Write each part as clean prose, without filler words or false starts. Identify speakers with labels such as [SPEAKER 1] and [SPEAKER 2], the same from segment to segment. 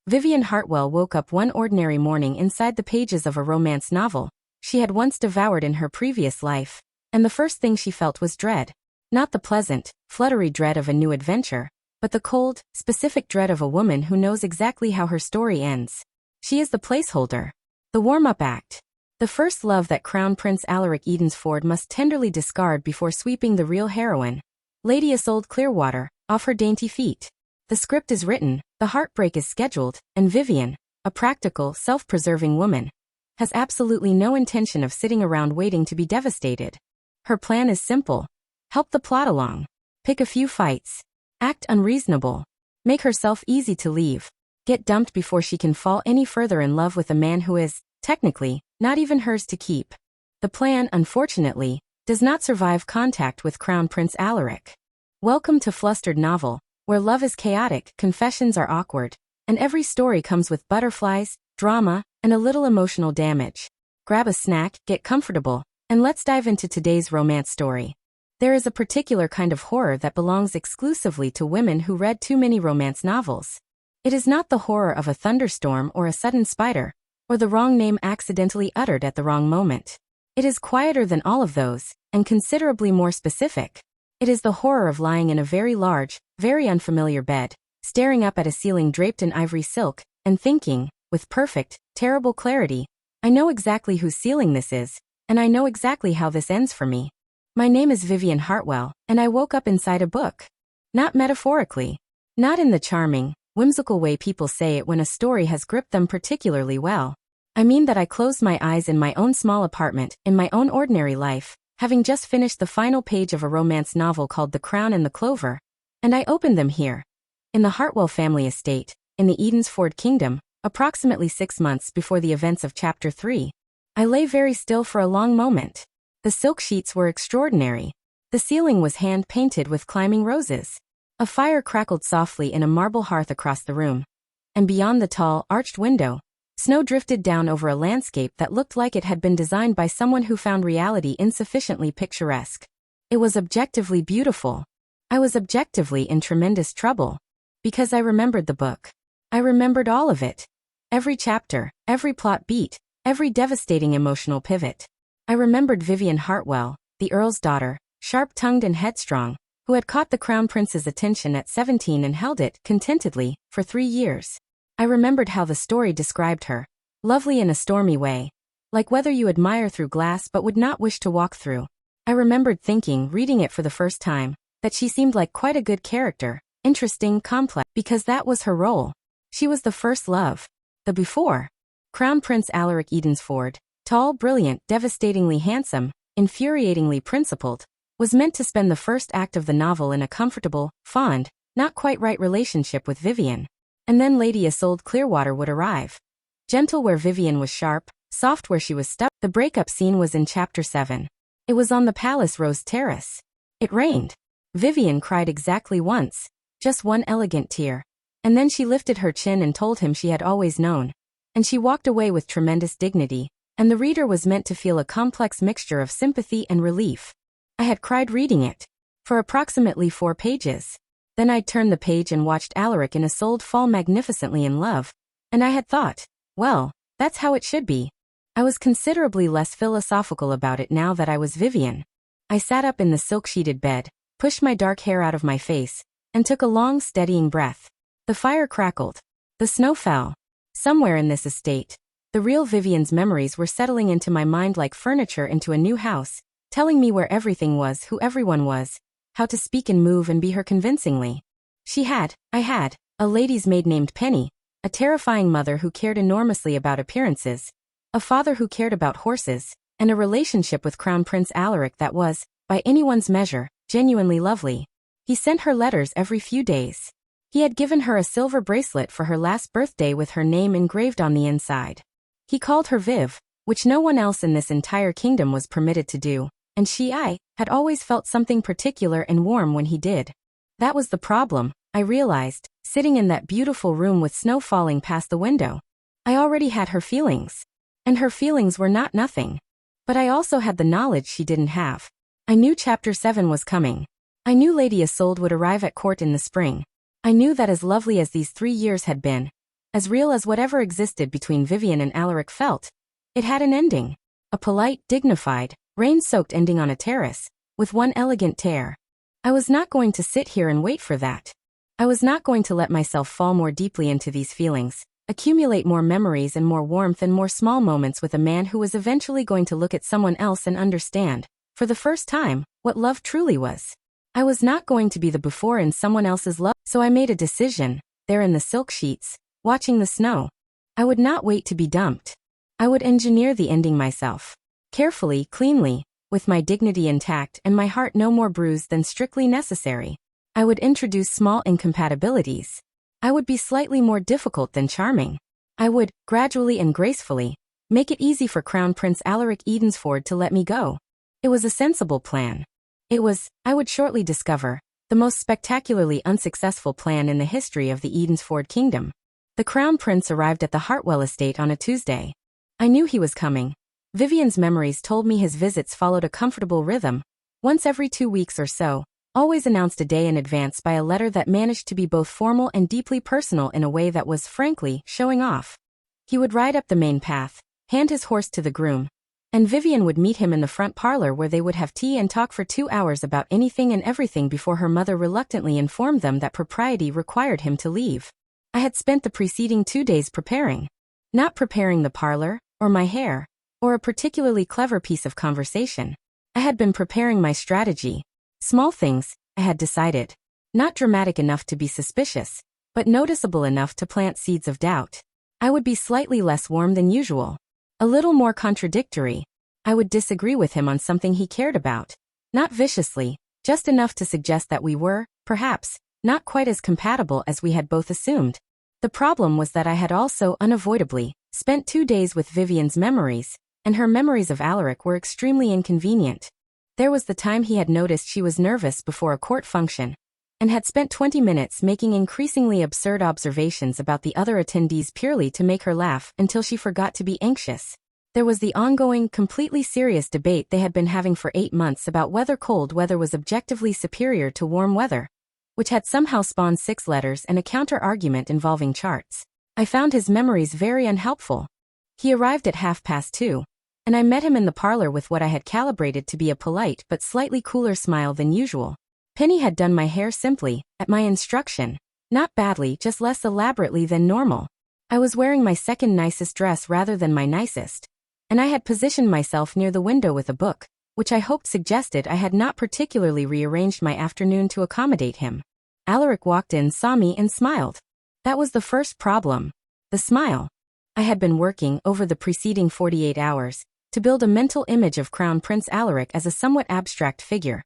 [SPEAKER 1] Vivian Hartwell woke up one ordinary morning inside the pages of a romance novel she had once devoured in her previous life, and the first thing she felt was dread. Not the pleasant, fluttery dread of a new adventure, but the cold, specific dread of a woman who knows exactly how her story ends. She is the placeholder, the warm-up act, the first love that Crown Prince Alaric Edensford must tenderly discard before sweeping the real heroine, Lady Isolde Clearwater, off her dainty feet. The script is written, the heartbreak is scheduled, and Vivian, a practical, self-preserving woman, has absolutely no intention of sitting around waiting to be devastated. Her plan is simple. Help the plot along. Pick a few fights. Act unreasonable. Make herself easy to leave. Get dumped before she can fall any further in love with a man who is, technically, not even hers to keep. The plan, unfortunately, does not survive contact with Crown Prince Alaric. Welcome to Flustered novel, where love is chaotic, confessions are awkward, and every story comes with butterflies, drama, and a little emotional damage. Grab a snack, get comfortable, and let's dive into today's romance story. There is a particular kind of horror that belongs exclusively to women who read too many romance novels. It is not the horror of a thunderstorm or a sudden spider, or the wrong name accidentally uttered at the wrong moment. It is quieter than all of those, and considerably more specific. It is the horror of lying in a very large, very unfamiliar bed, staring up at a ceiling draped in ivory silk, and thinking, with perfect, terrible clarity, I know exactly whose ceiling this is, and I know exactly how this ends for me. My name is Vivian Hartwell, and I woke up inside a book. Not metaphorically. Not in the charming, whimsical way people say it when a story has gripped them particularly well. I mean that I closed my eyes in my own small apartment, in my own ordinary life, having just finished the final page of a romance novel called The Crown and the Clover, and I opened them here, in the Hartwell family estate, in the Edensford Kingdom, approximately 6 months before the events of Chapter 3. I lay very still for a long moment. The silk sheets were extraordinary. The ceiling was hand-painted with climbing roses. A fire crackled softly in a marble hearth across the room, and beyond the tall, arched window, snow drifted down over a landscape that looked like it had been designed by someone who found reality insufficiently picturesque. It was objectively beautiful. I was objectively in tremendous trouble, because I remembered the book. I remembered all of it. Every chapter, every plot beat, every devastating emotional pivot. I remembered Vivian Hartwell, the Earl's daughter, sharp-tongued and headstrong, who had caught the Crown Prince's attention at 17 and held it, contentedly, for 3 years. I remembered how the story described her, lovely in a stormy way, like weather you admire through glass but would not wish to walk through. I remembered thinking, reading it for the first time, that she seemed like quite a good character, interesting, complex, because that was her role. She was the first love. The before. Crown Prince Alaric Edensford, tall, brilliant, devastatingly handsome, infuriatingly principled, was meant to spend the first act of the novel in a comfortable, fond, not quite right relationship with Vivian. And then Lady Isolde Clearwater would arrive. Gentle where Vivian was sharp, soft where she was stubborn. The breakup scene was in Chapter 7. It was on the Palace Rose Terrace. It rained. Vivian cried exactly once, just one elegant tear. And then she lifted her chin and told him she had always known. And she walked away with tremendous dignity, and the reader was meant to feel a complex mixture of sympathy and relief. I had cried reading it. For approximately 4 pages. Then I'd turned the page and watched Alaric and Isolde fall magnificently in love, and I had thought, well, that's how it should be. I was considerably less philosophical about it now that I was Vivian. I sat up in the silk-sheeted bed, pushed my dark hair out of my face, and took a long, steadying breath. The fire crackled. The snow fell. Somewhere in this estate, the real Vivian's memories were settling into my mind like furniture into a new house, telling me where everything was, who everyone was, how to speak and move and be her convincingly. I had, a lady's maid named Penny, a terrifying mother who cared enormously about appearances, a father who cared about horses, and a relationship with Crown Prince Alaric that was, by anyone's measure, genuinely lovely. He sent her letters every few days. He had given her a silver bracelet for her last birthday with her name engraved on the inside. He called her Viv, which no one else in this entire kingdom was permitted to do, and I had always felt something particular and warm when he did. That was the problem, I realized, sitting in that beautiful room with snow falling past the window. I already had her feelings. And her feelings were not nothing. But I also had the knowledge she didn't have. I knew Chapter 7 was coming. I knew Lady Isolde would arrive at court in the spring. I knew that as lovely as these 3 years had been, as real as whatever existed between Vivian and Alaric felt. It had an ending. A polite, dignified, rain-soaked ending on a terrace, with one elegant tear. I was not going to sit here and wait for that. I was not going to let myself fall more deeply into these feelings, accumulate more memories and more warmth and more small moments with a man who was eventually going to look at someone else and understand, for the first time, what love truly was. I was not going to be the before in someone else's love, so I made a decision, there in the silk sheets, watching the snow. I would not wait to be dumped. I would engineer the ending myself. Carefully, cleanly, with my dignity intact and my heart no more bruised than strictly necessary. I would introduce small incompatibilities. I would be slightly more difficult than charming. I would, gradually and gracefully, make it easy for Crown Prince Alaric Edensford to let me go. It was a sensible plan. It was, I would shortly discover, the most spectacularly unsuccessful plan in the history of the Edensford kingdom. The Crown Prince arrived at the Hartwell estate on a Tuesday. I knew he was coming. Vivian's memories told me his visits followed a comfortable rhythm, once every 2 weeks or so, always announced a day in advance by a letter that managed to be both formal and deeply personal in a way that was, frankly, showing off. He would ride up the main path, hand his horse to the groom, and Vivian would meet him in the front parlor where they would have tea and talk for 2 hours about anything and everything before her mother reluctantly informed them that propriety required him to leave. I had spent the preceding 2 days preparing. Not preparing the parlor, or my hair, or a particularly clever piece of conversation. I had been preparing my strategy. Small things, I had decided. Not dramatic enough to be suspicious, but noticeable enough to plant seeds of doubt. I would be slightly less warm than usual. A little more contradictory. I would disagree with him on something he cared about. Not viciously, just enough to suggest that we were, perhaps, not quite as compatible as we had both assumed. The problem was that I had also, unavoidably, spent 2 days with Vivian's memories, and her memories of Alaric were extremely inconvenient. There was the time he had noticed she was nervous before a court function, and had spent 20 minutes making increasingly absurd observations about the other attendees purely to make her laugh until she forgot to be anxious. There was the ongoing, completely serious debate they had been having for 8 months about whether cold weather was objectively superior to warm weather, which had somehow spawned 6 letters and a counter-argument involving charts. I found his memories very unhelpful. He arrived at 2:30, and I met him in the parlor with what I had calibrated to be a polite but slightly cooler smile than usual. Penny had done my hair simply, at my instruction. Not badly, just less elaborately than normal. I was wearing my second nicest dress rather than my nicest, and I had positioned myself near the window with a book, which I hoped suggested I had not particularly rearranged my afternoon to accommodate him. Alaric walked in, saw me, and smiled. That was the first problem. The smile. I had been working, over the preceding 48 hours, to build a mental image of Crown Prince Alaric as a somewhat abstract figure.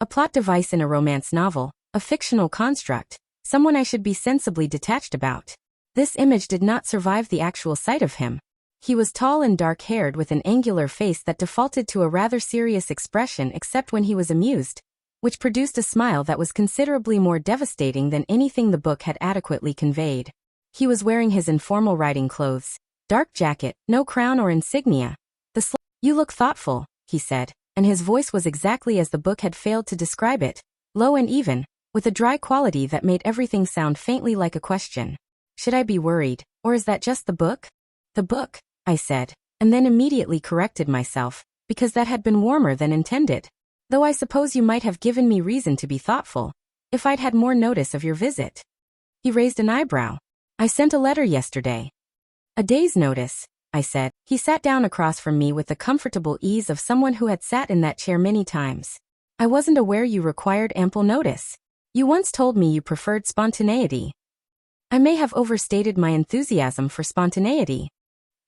[SPEAKER 1] A plot device in a romance novel, a fictional construct, someone I should be sensibly detached about. This image did not survive the actual sight of him. He was tall and dark-haired with an angular face that defaulted to a rather serious expression except when he was amused, which produced a smile that was considerably more devastating than anything the book had adequately conveyed. He was wearing his informal riding clothes, dark jacket, no crown or insignia. "You look thoughtful," he said, and his voice was exactly as the book had failed to describe it, low and even, with a dry quality that made everything sound faintly like a question. Should I be worried, or is that just the book? The book, I said, and then immediately corrected myself, because that had been warmer than intended. Though I suppose you might have given me reason to be thoughtful, if I'd had more notice of your visit. He raised an eyebrow. I sent a letter yesterday. A day's notice, I said. He sat down across from me with the comfortable ease of someone who had sat in that chair many times. I wasn't aware you required ample notice. You once told me you preferred spontaneity. I may have overstated my enthusiasm for spontaneity.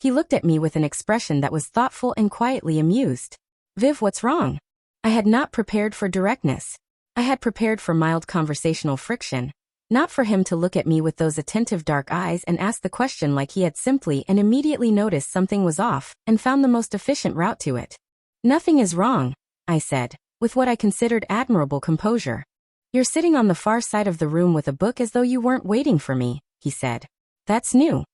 [SPEAKER 1] He looked at me with an expression that was thoughtful and quietly amused. Viv, what's wrong? I had not prepared for directness. I had prepared for mild conversational friction, not for him to look at me with those attentive dark eyes and ask the question like he had simply and immediately noticed something was off and found the most efficient route to it. Nothing is wrong, I said, with what I considered admirable composure. You're sitting on the far side of the room with a book as though you weren't waiting for me, he said. That's new.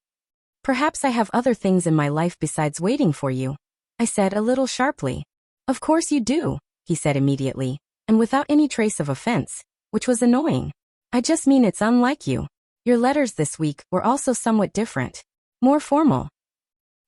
[SPEAKER 1] Perhaps I have other things in my life besides waiting for you, I said a little sharply. Of course you do, he said immediately, and without any trace of offense, which was annoying. I just mean it's unlike you. Your letters this week were also somewhat different. More formal.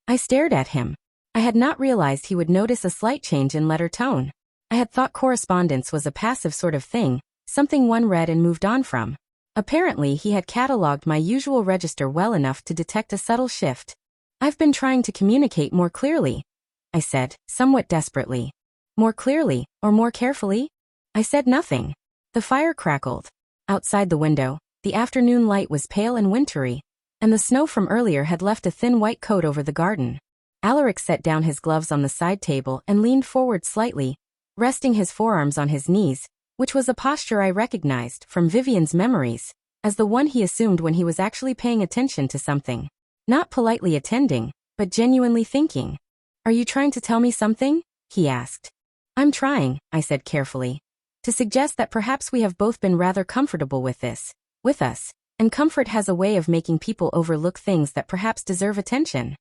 [SPEAKER 1] I stared at him. I had not realized he would notice a slight change in letter tone. I had thought correspondence was a passive sort of thing, something one read and moved on from. Apparently he had catalogued my usual register well enough to detect a subtle shift. I've been trying to communicate more clearly, I said, somewhat desperately. More clearly, or more carefully? I said nothing. The fire crackled. Outside the window, the afternoon light was pale and wintry, and the snow from earlier had left a thin white coat over the garden. Alaric set down his gloves on the side table and leaned forward slightly, resting his forearms on his knees, which was a posture I recognized from Vivian's memories, as the one he assumed when he was actually paying attention to something. Not politely attending, but genuinely thinking. Are you trying to tell me something? He asked. I'm trying, I said carefully, to suggest that perhaps we have both been rather comfortable with this, with us, and comfort has a way of making people overlook things that perhaps deserve attention.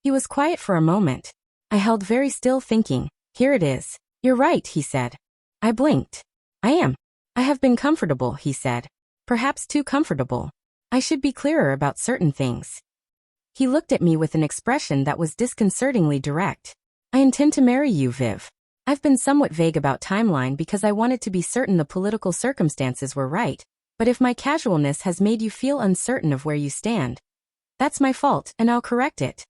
[SPEAKER 1] He was quiet for a moment. I held very still thinking, here it is. You're right, he said. I blinked. I am. I have been comfortable, he said. Perhaps too comfortable. I should be clearer about certain things. He looked at me with an expression that was disconcertingly direct. I intend to marry you, Viv. I've been somewhat vague about timeline because I wanted to be certain the political circumstances were right, but if my casualness has made you feel uncertain of where you stand, that's my fault and I'll correct it.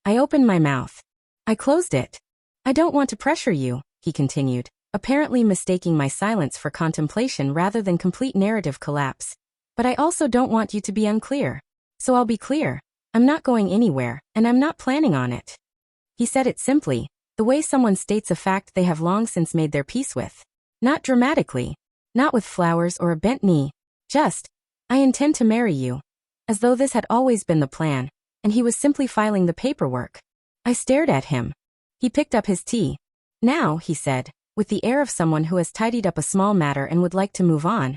[SPEAKER 1] I opened my mouth. I closed it. I don't want to pressure you, he continued, apparently mistaking my silence for contemplation rather than complete narrative collapse. But I also don't want you to be unclear. So I'll be clear. I'm not going anywhere, and I'm not planning on it. He said it simply, the way someone states a fact they have long since made their peace with. Not dramatically. Not with flowers or a bent knee. Just, I intend to marry you. As though this had always been the plan, and he was simply filing the paperwork. I stared at him. He picked up his tea. Now, he said, with the air of someone who has tidied up a small matter and would like to move on.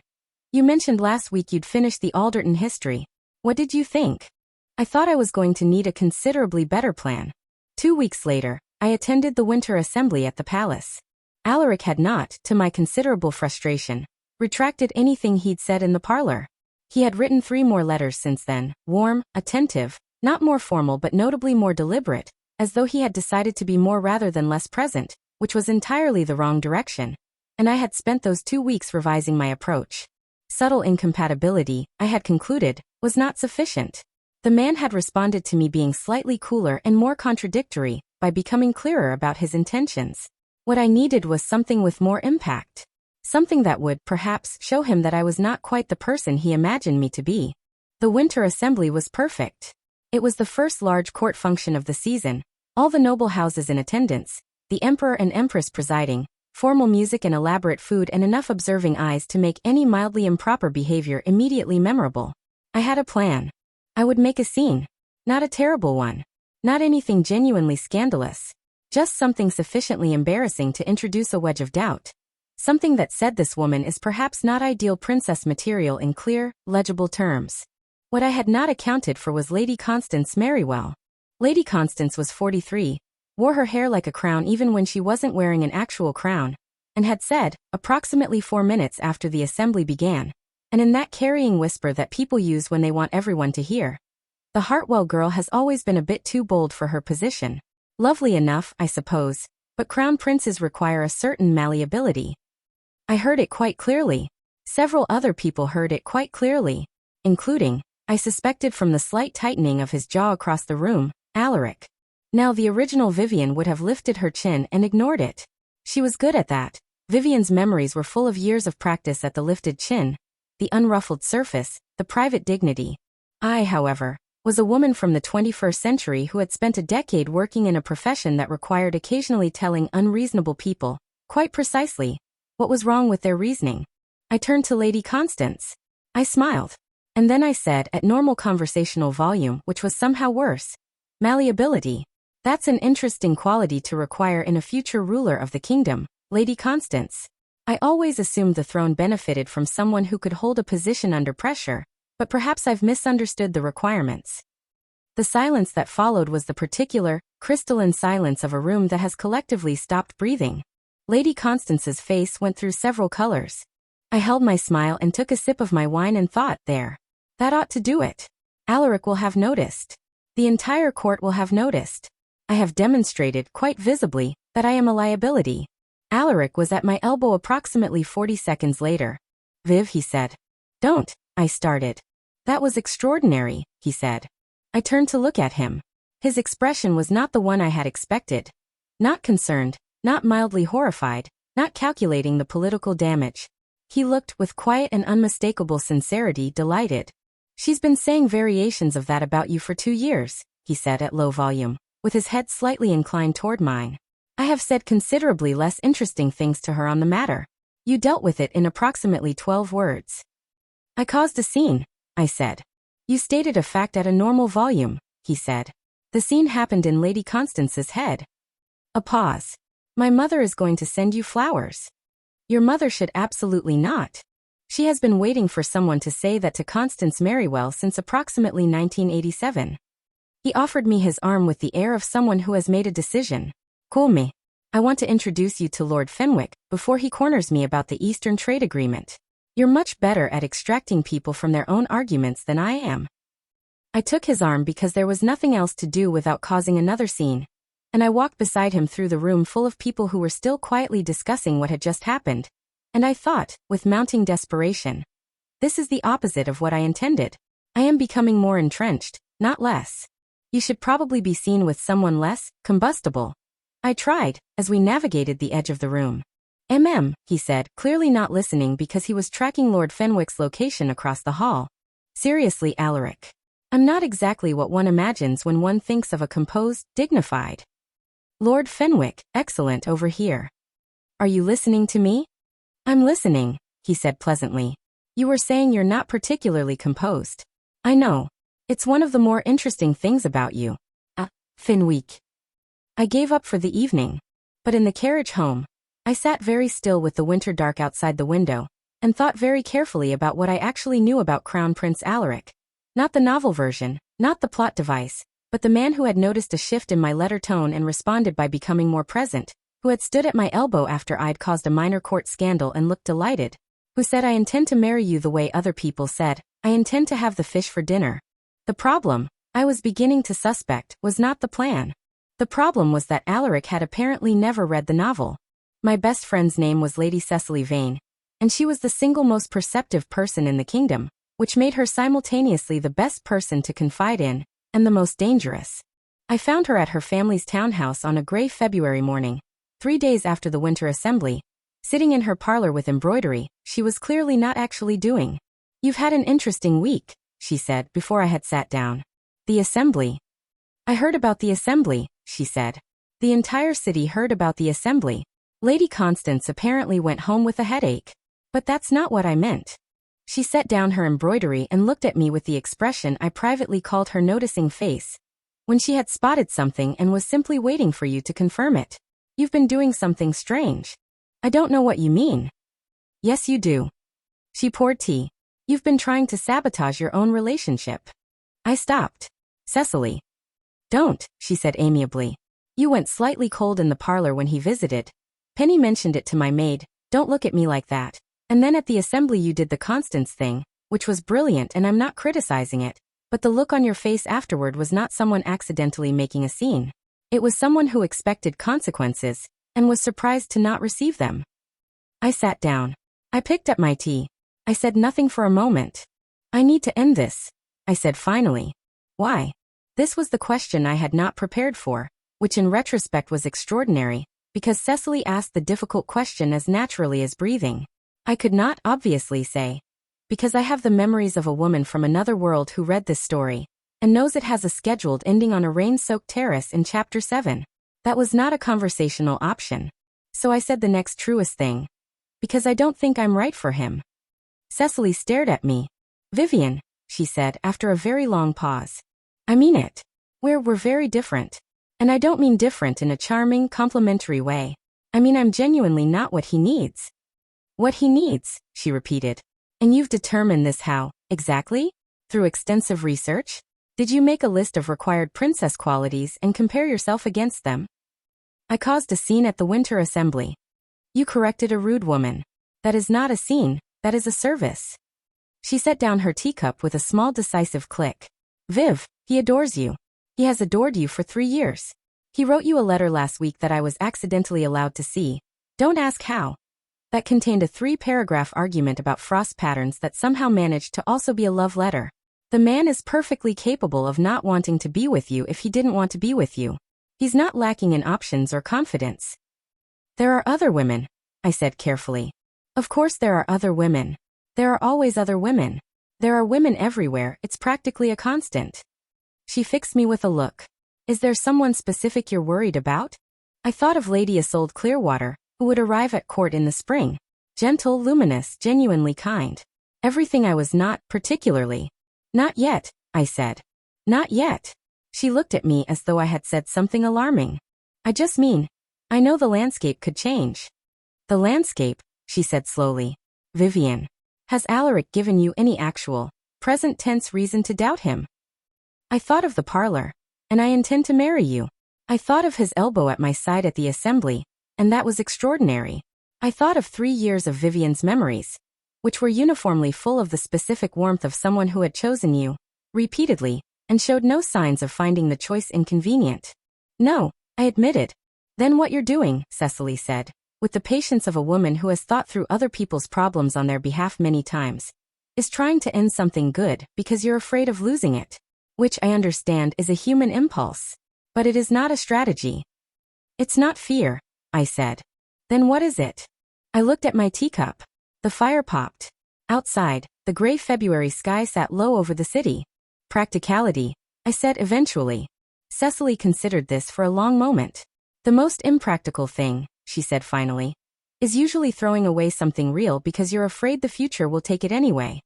[SPEAKER 1] You mentioned last week you'd finished the Alderton history. What did you think? I thought I was going to need a considerably better plan. 2 weeks later, I attended the winter assembly at the palace. Alaric had not, to my considerable frustration, retracted anything he'd said in the parlor. He had written 3 more letters since then, warm, attentive, not more formal but notably more deliberate, as though he had decided to be more rather than less present, which was entirely the wrong direction. And I had spent those 2 weeks revising my approach. Subtle incompatibility, I had concluded, was not sufficient. The man had responded to me being slightly cooler and more contradictory, by becoming clearer about his intentions. What I needed was something with more impact. Something that would, perhaps, show him that I was not quite the person he imagined me to be. The winter assembly was perfect. It was the first large court function of the season, all the noble houses in attendance, the emperor and empress presiding, formal music and elaborate food and enough observing eyes to make any mildly improper behavior immediately memorable. I had a plan. I would make a scene. Not a terrible one. Not anything genuinely scandalous. Just something sufficiently embarrassing to introduce a wedge of doubt. Something that said this woman is perhaps not ideal princess material in clear, legible terms. What I had not accounted for was Lady Constance Merrywell. Lady Constance was 43, wore her hair like a crown even when she wasn't wearing an actual crown, and had said, approximately 4 minutes after the assembly began, and in that carrying whisper that people use when they want everyone to hear, the Hartwell girl has always been a bit too bold for her position. Lovely enough, I suppose, but crown princes require a certain malleability. I heard it quite clearly. Several other people heard it quite clearly, including, I suspected from the slight tightening of his jaw across the room, Alaric. Now the original Vivian would have lifted her chin and ignored it. She was good at that. Vivian's memories were full of years of practice at the lifted chin, the unruffled surface, the private dignity. I, however, was a woman from the 21st century who had spent a decade working in a profession that required occasionally telling unreasonable people, quite precisely, what was wrong with their reasoning. I turned to Lady Constance. I smiled. And then I said at normal conversational volume, which was somehow worse, malleability. That's an interesting quality to require in a future ruler of the kingdom, Lady Constance. I always assumed the throne benefited from someone who could hold a position under pressure, but perhaps I've misunderstood the requirements. The silence that followed was the particular, crystalline silence of a room that has collectively stopped breathing. Lady Constance's face went through several colors. I held my smile and took a sip of my wine and thought, there. That ought to do it. Alaric will have noticed. The entire court will have noticed. I have demonstrated, quite visibly, that I am a liability. Alaric was at my elbow approximately 40 seconds later. Viv, he said. Don't, I started. That was extraordinary, he said. I turned to look at him. His expression was not the one I had expected. Not concerned, not mildly horrified, not calculating the political damage. He looked, with quiet and unmistakable sincerity, delighted. She's been saying variations of that about you for 2 years, he said at low volume, with his head slightly inclined toward mine. I have said considerably less interesting things to her on the matter. You dealt with it in approximately 12 words. I caused a scene, I said. You stated a fact at a normal volume, he said. The scene happened in Lady Constance's head. A pause. My mother is going to send you flowers. Your mother should absolutely not. She has been waiting for someone to say that to Constance Merrywell since approximately 1987. He offered me his arm with the air of someone who has made a decision. Call me. I want to introduce you to Lord Fenwick before he corners me about the Eastern Trade Agreement. You're much better at extracting people from their own arguments than I am. I took his arm because there was nothing else to do without causing another scene, and I walked beside him through the room full of people who were still quietly discussing what had just happened, and I thought, with mounting desperation, this is the opposite of what I intended. I am becoming more entrenched, not less. You should probably be seen with someone less combustible. I tried, as we navigated the edge of the room. He said, clearly not listening because he was tracking Lord Fenwick's location across the hall. Seriously, Alaric. I'm not exactly what one imagines when one thinks of a composed, dignified Lord Fenwick, excellent over here. Are you listening to me? I'm listening, he said pleasantly. You were saying you're not particularly composed. I know. It's one of the more interesting things about you. Fenwick. I gave up for the evening. But in the carriage home, I sat very still with the winter dark outside the window, and thought very carefully about what I actually knew about Crown Prince Alaric. Not the novel version, not the plot device, but the man who had noticed a shift in my letter tone and responded by becoming more present, who had stood at my elbow after I'd caused a minor court scandal and looked delighted, who said I intend to marry you the way other people said, I intend to have the fish for dinner. The problem, I was beginning to suspect, was not the plan. The problem was that Alaric had apparently never read the novel. My best friend's name was Lady Cecily Vane, and she was the single most perceptive person in the kingdom, which made her simultaneously the best person to confide in, and the most dangerous. I found her at her family's townhouse on a gray February morning, 3 days after the winter assembly, sitting in her parlor with embroidery she was clearly not actually doing. You've had an interesting week, she said before I had sat down. The assembly. I heard about the assembly, she said. The entire city heard about the assembly. Lady Constance apparently went home with a headache. But that's not what I meant. She set down her embroidery and looked at me with the expression I privately called her noticing face, when she had spotted something and was simply waiting for you to confirm it. You've been doing something strange. I don't know what you mean. Yes, you do. She poured tea. You've been trying to sabotage your own relationship. I stopped. Cecily. Don't, she said amiably. You went slightly cold in the parlor when he visited. Penny mentioned it to my maid, don't look at me like that. And then at the assembly you did the Constance thing, which was brilliant and I'm not criticizing it, but the look on your face afterward was not someone accidentally making a scene. It was someone who expected consequences, and was surprised to not receive them. I sat down. I picked up my tea. I said nothing for a moment. I need to end this, I said finally. Why? This was the question I had not prepared for, which in retrospect was extraordinary, because Cecily asked the difficult question as naturally as breathing. I could not obviously say. Because I have the memories of a woman from another world who read this story, and knows it has a scheduled ending on a rain-soaked terrace in Chapter 7. That was not a conversational option. So I said the next truest thing. Because I don't think I'm right for him. Cecily stared at me. Vivian, she said after a very long pause. I mean it. We're very different. And I don't mean different in a charming, complimentary way. I mean I'm genuinely not what he needs. What he needs, she repeated. And you've determined this how, exactly? Through extensive research? Did you make a list of required princess qualities and compare yourself against them? I caused a scene at the winter assembly. You corrected a rude woman. That is not a scene, that is a service. She set down her teacup with a small decisive click. Viv, he adores you. He has adored you for 3 years. He wrote you a letter last week that I was accidentally allowed to see. Don't ask how. That contained a 3-paragraph argument about frost patterns that somehow managed to also be a love letter. The man is perfectly capable of not wanting to be with you if he didn't want to be with you. He's not lacking in options or confidence. There are other women, I said carefully. Of course there are other women. There are always other women. There are women everywhere, it's practically a constant. She fixed me with a look. Is there someone specific you're worried about? I thought of Lady Isolde Clearwater, who would arrive at court in the spring. Gentle, luminous, genuinely kind. Everything I was not, particularly. Not yet, I said. Not yet. She looked at me as though I had said something alarming. I just mean, I know the landscape could change. The landscape, she said slowly. Vivian. Has Alaric given you any actual, present tense reason to doubt him? I thought of the parlor, and I intend to marry you. I thought of his elbow at my side at the assembly, and that was extraordinary. I thought of 3 years of Vivian's memories, which were uniformly full of the specific warmth of someone who had chosen you, repeatedly, and showed no signs of finding the choice inconvenient. No, I admitted. Then what you're doing, Cecily said, with the patience of a woman who has thought through other people's problems on their behalf many times, is trying to end something good because you're afraid of losing it, which I understand is a human impulse. But it is not a strategy. It's not fear, I said. Then what is it? I looked at my teacup. The fire popped. Outside, the gray February sky sat low over the city. Practicality, I said eventually. Cecily considered this for a long moment. The most impractical thing, she said finally, is usually throwing away something real because you're afraid the future will take it anyway.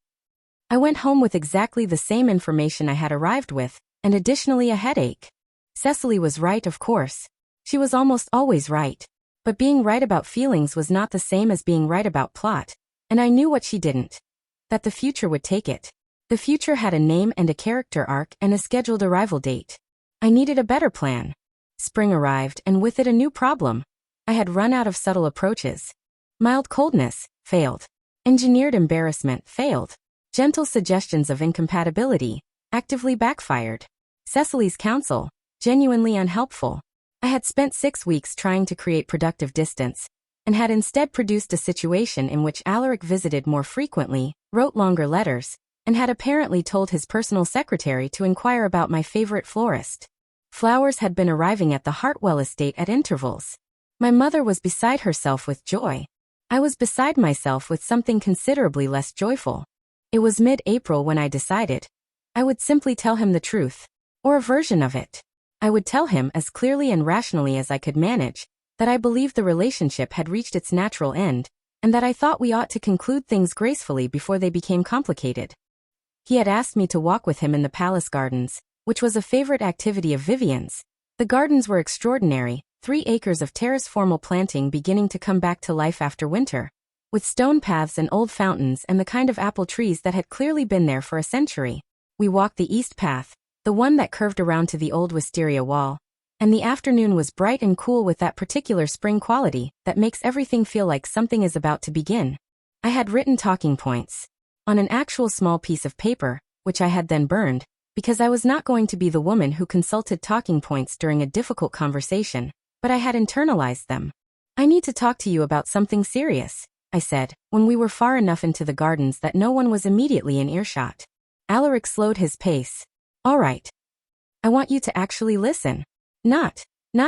[SPEAKER 1] I went home with exactly the same information I had arrived with, and additionally a headache. Cecily was right, of course. She was almost always right. But being right about feelings was not the same as being right about plot, and I knew what she didn't. That the future would take it. The future had a name and a character arc and a scheduled arrival date. I needed a better plan. Spring arrived, and with it a new problem. I had run out of subtle approaches. Mild coldness, failed. Engineered embarrassment, failed. Gentle suggestions of incompatibility, actively backfired. Cecily's counsel, genuinely unhelpful. I had spent 6 weeks trying to create productive distance, and had instead produced a situation in which Alaric visited more frequently, wrote longer letters, and had apparently told his personal secretary to inquire about my favorite florist. Flowers had been arriving at the Hartwell estate at intervals. My mother was beside herself with joy. I was beside myself with something considerably less joyful. It was mid-April when I decided I would simply tell him the truth, or a version of it. I would tell him as clearly and rationally as I could manage that I believed the relationship had reached its natural end, and that I thought we ought to conclude things gracefully before they became complicated. He had asked me to walk with him in the palace gardens, which was a favorite activity of Vivian's. The gardens were extraordinary, 3 acres of terrace formal planting beginning to come back to life after winter, with stone paths and old fountains and the kind of apple trees that had clearly been there for a century. We walked the east path, the one that curved around to the old wisteria wall, and the afternoon was bright and cool with that particular spring quality that makes everything feel like something is about to begin. I had written talking points on an actual small piece of paper, which I had then burned, because I was not going to be the woman who consulted talking points during a difficult conversation, but I had internalized them. I need to talk to you about something serious, I said, when we were far enough into the gardens that no one was immediately in earshot. Alaric slowed his pace. All right. I want you to actually listen. Not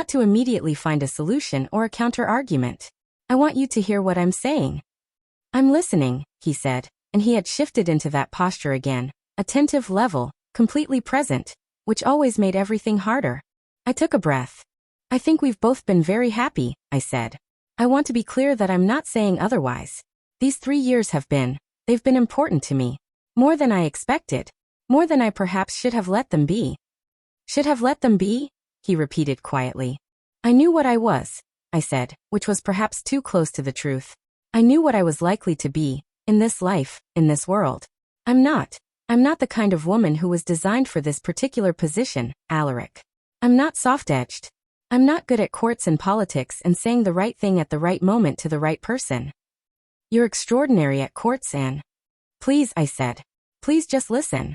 [SPEAKER 1] to immediately find a solution or a counter-argument. I want you to hear what I'm saying. I'm listening, he said, and he had shifted into that posture again, attentive, level, completely present, which always made everything harder. I took a breath. I think we've both been very happy, I said. I want to be clear that I'm not saying otherwise. These 3 years they've been important to me. More than I expected. More than I perhaps should have let them be. Should have let them be? He repeated quietly. I knew what I was, I said, which was perhaps too close to the truth. I knew what I was likely to be, in this life, in this world. I'm not the kind of woman who was designed for this particular position, Alaric. I'm not soft-edged. I'm not good at courts and politics and saying the right thing at the right moment to the right person. You're extraordinary at courts, Anne. Please, I said. Please just listen.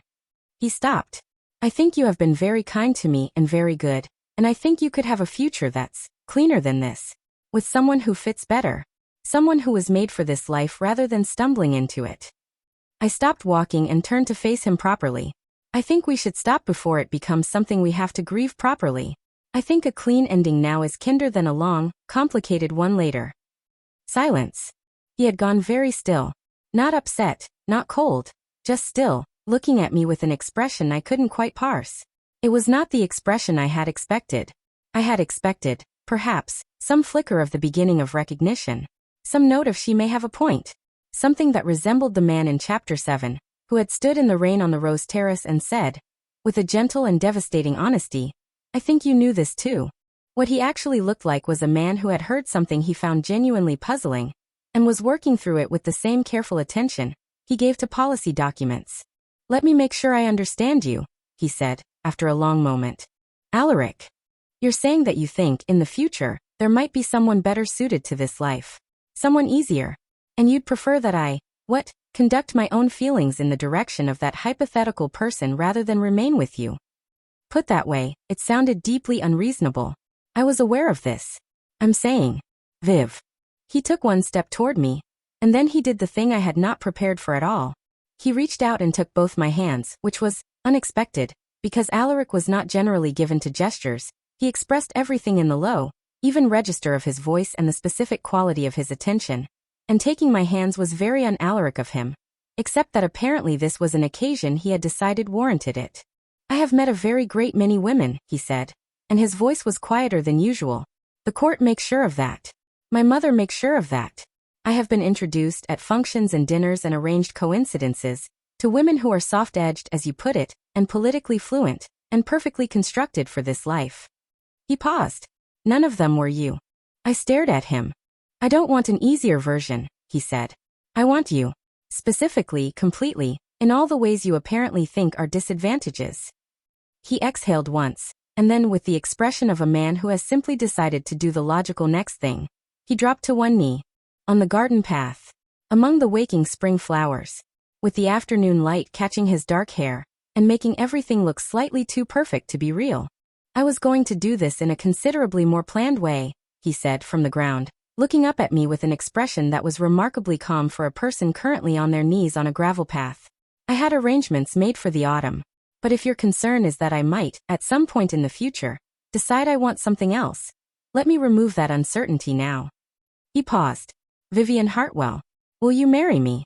[SPEAKER 1] He stopped. I think you have been very kind to me and very good, and I think you could have a future that's cleaner than this. With someone who fits better. Someone who was made for this life rather than stumbling into it. I stopped walking and turned to face him properly. I think we should stop before it becomes something we have to grieve properly. I think a clean ending now is kinder than a long, complicated one later. Silence. He had gone very still. Not upset, not cold, just still, looking at me with an expression I couldn't quite parse. It was not the expression I had expected. I had expected, perhaps, some flicker of the beginning of recognition. Some note of she may have a point. Something that resembled the man in Chapter 7, who had stood in the rain on the Rose Terrace and said, with a gentle and devastating honesty, I think you knew this too. What he actually looked like was a man who had heard something he found genuinely puzzling, and was working through it with the same careful attention he gave to policy documents. Let me make sure I understand you, he said, after a long moment. Alaric. You're saying that you think, in the future, there might be someone better suited to this life. Someone easier. And you'd prefer that I, conduct my own feelings in the direction of that hypothetical person rather than remain with you. Put that way, it sounded deeply unreasonable. I was aware of this. I'm saying, Viv. He took one step toward me, and then he did the thing I had not prepared for at all. He reached out and took both my hands, which was unexpected, because Alaric was not generally given to gestures. He expressed everything in the low, even register of his voice and the specific quality of his attention. And taking my hands was very un-Alaric of him, except that apparently this was an occasion he had decided warranted it. I have met a very great many women, he said, and his voice was quieter than usual. The court makes sure of that. My mother makes sure of that. I have been introduced at functions and dinners and arranged coincidences to women who are soft-edged, as you put it, and politically fluent, and perfectly constructed for this life. He paused. None of them were you. I stared at him. I don't want an easier version, he said. I want you. Specifically, completely, in all the ways you apparently think are disadvantages. He exhaled once, and then with the expression of a man who has simply decided to do the logical next thing, he dropped to one knee. On the garden path. Among the waking spring flowers. With the afternoon light catching his dark hair, and making everything look slightly too perfect to be real. I was going to do this in a considerably more planned way, he said from the ground, looking up at me with an expression that was remarkably calm for a person currently on their knees on a gravel path. I had arrangements made for the autumn. But if your concern is that I might, at some point in the future, decide I want something else, let me remove that uncertainty now. He paused. Vivian Hartwell, will you marry me?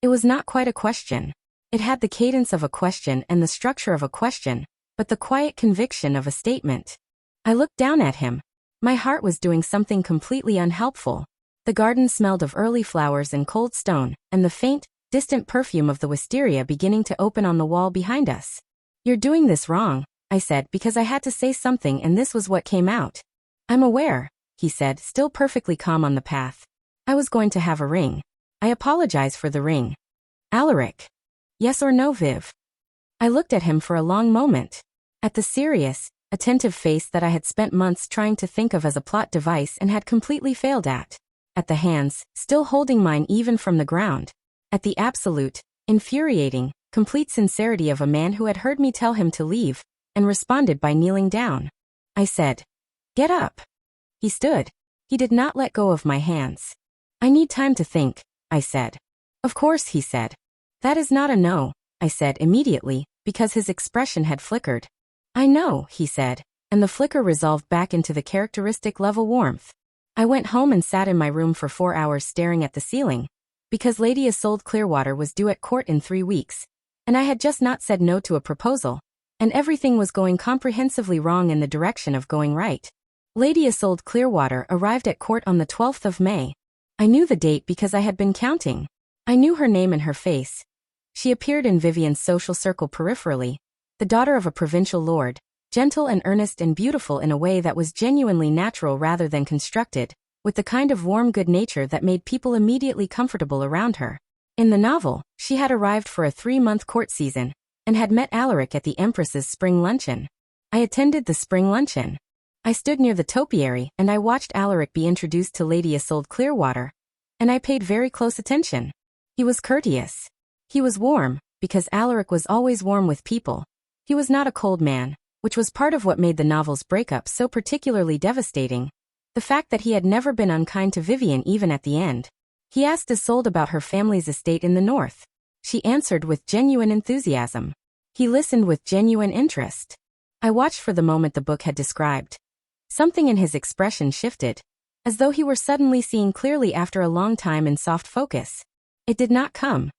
[SPEAKER 1] It was not quite a question. It had the cadence of a question and the structure of a question, but the quiet conviction of a statement. I looked down at him. My heart was doing something completely unhelpful. The garden smelled of early flowers and cold stone, and the faint, distant perfume of the wisteria beginning to open on the wall behind us. You're doing this wrong, I said, because I had to say something and this was what came out. I'm aware, he said, still perfectly calm on the path. I was going to have a ring. I apologize for the ring. Alaric. Yes or no, Viv? I looked at him for a long moment. At the serious, attentive face that I had spent months trying to think of as a plot device and had completely failed at. At the hands, still holding mine even from the ground. At the absolute, infuriating, complete sincerity of a man who had heard me tell him to leave, and responded by kneeling down. I said, "Get up." He stood. He did not let go of my hands. "I need time to think," I said. "Of course," he said. "That is not a no," I said immediately, because his expression had flickered. "I know," he said, and the flicker resolved back into the characteristic level warmth. I went home and sat in my room for 4 hours staring at the ceiling, because Lady Isolde Clearwater was due at court in 3 weeks, and I had just not said no to a proposal, and everything was going comprehensively wrong in the direction of going right. Lady Isolde Clearwater arrived at court on the 12th of May. I knew the date because I had been counting. I knew her name and her face. She appeared in Vivian's social circle peripherally, the daughter of a provincial lord, gentle and earnest and beautiful in a way that was genuinely natural rather than constructed, with the kind of warm good nature that made people immediately comfortable around her. In the novel, she had arrived for a 3-month court season, and had met Alaric at the Empress's spring luncheon. I attended the spring luncheon. I stood near the topiary and I watched Alaric be introduced to Lady Isolde Clearwater, and I paid very close attention. He was courteous. He was warm, because Alaric was always warm with people. He was not a cold man, which was part of what made the novel's breakup so particularly devastating. The fact that he had never been unkind to Vivian even at the end. He asked Isolde about her family's estate in the north. She answered with genuine enthusiasm. He listened with genuine interest. I watched for the moment the book had described. Something in his expression shifted, as though he were suddenly seeing clearly after a long time in soft focus. It did not come.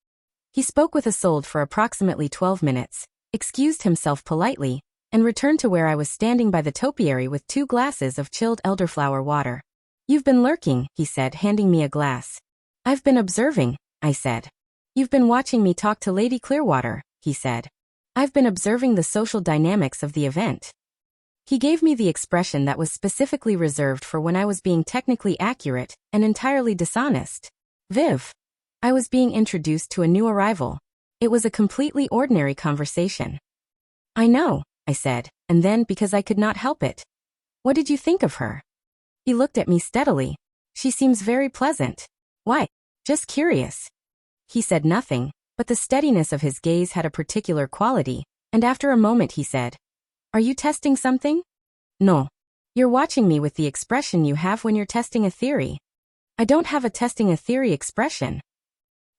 [SPEAKER 1] He spoke with Isolde for approximately 12 minutes, excused himself politely, and returned to where I was standing by the topiary with 2 glasses of chilled elderflower water. "You've been lurking," he said, handing me a glass. "I've been observing," I said. "You've been watching me talk to Lady Clearwater," he said. "I've been observing the social dynamics of the event." He gave me the expression that was specifically reserved for when I was being technically accurate and entirely dishonest. Viv. I was being introduced to a new arrival. It was a completely ordinary conversation. "I know," I said, and then, because I could not help it. "What did you think of her?" He looked at me steadily. "She seems very pleasant." "Why?" "Just curious." He said nothing, but the steadiness of his gaze had a particular quality, and after a moment he said, "Are you testing something?" "No." "You're watching me with the expression you have when you're testing a theory." "I don't have a testing a theory expression."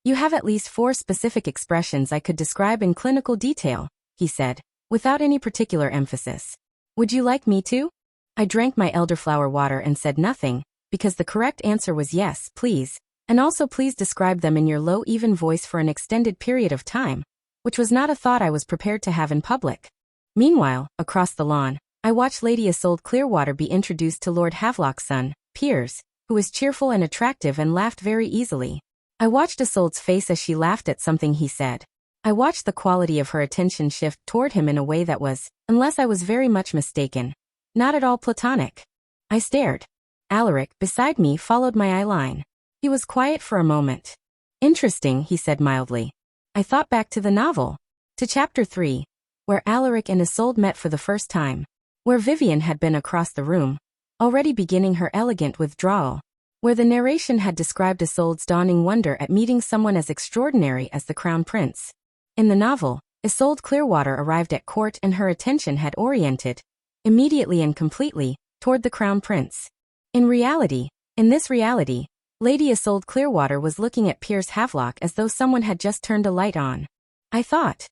[SPEAKER 1] "You have at least 4 specific expressions I could describe in clinical detail," he said, without any particular emphasis. "Would you like me to?" I drank my elderflower water and said nothing, because the correct answer was yes, please, and also please describe them in your low, even voice for an extended period of time, which was not a thought I was prepared to have in public. Meanwhile, across the lawn, I watched Lady Isolde Clearwater be introduced to Lord Havelock's son, Piers, who was cheerful and attractive and laughed very easily. I watched Isolde's face as she laughed at something he said. I watched the quality of her attention shift toward him in a way that was, unless I was very much mistaken, not at all platonic. I stared. Alaric, beside me, followed my eye line. He was quiet for a moment. "Interesting," he said mildly. I thought back to the novel. To chapter 3, where Alaric and Isolde met for the first time. Where Vivian had been across the room, already beginning her elegant withdrawal. Where the narration had described Isolde's dawning wonder at meeting someone as extraordinary as the Crown Prince. In the novel, Isolde Clearwater arrived at court and her attention had oriented, immediately and completely, toward the Crown Prince. In this reality, Lady Isolde Clearwater was looking at Piers Havelock as though someone had just turned a light on. I thought,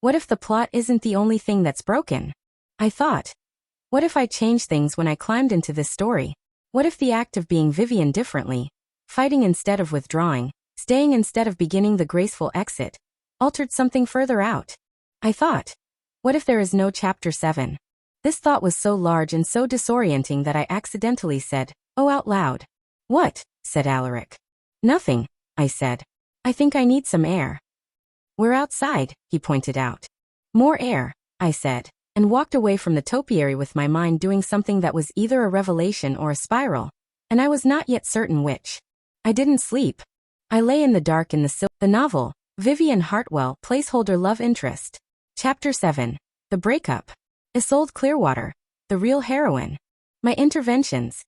[SPEAKER 1] what if the plot isn't the only thing that's broken? I thought, what if I changed things when I climbed into this story? What if the act of being Vivian differently, fighting instead of withdrawing, staying instead of beginning the graceful exit, altered something further out? I thought, what if there is no chapter 7? This thought was so large and so disorienting that I accidentally said, "Oh," out loud. "What?" said Alaric. "Nothing," I said. "I think I need some air." "We're outside," he pointed out. "More air," I said, and walked away from the topiary with my mind doing something that was either a revelation or a spiral, and I was not yet certain which. I didn't sleep. I lay in the dark in the novel, Vivian Hartwell, placeholder love interest. Chapter 7, The Breakup. Isolde Clearwater, the real heroine. My interventions.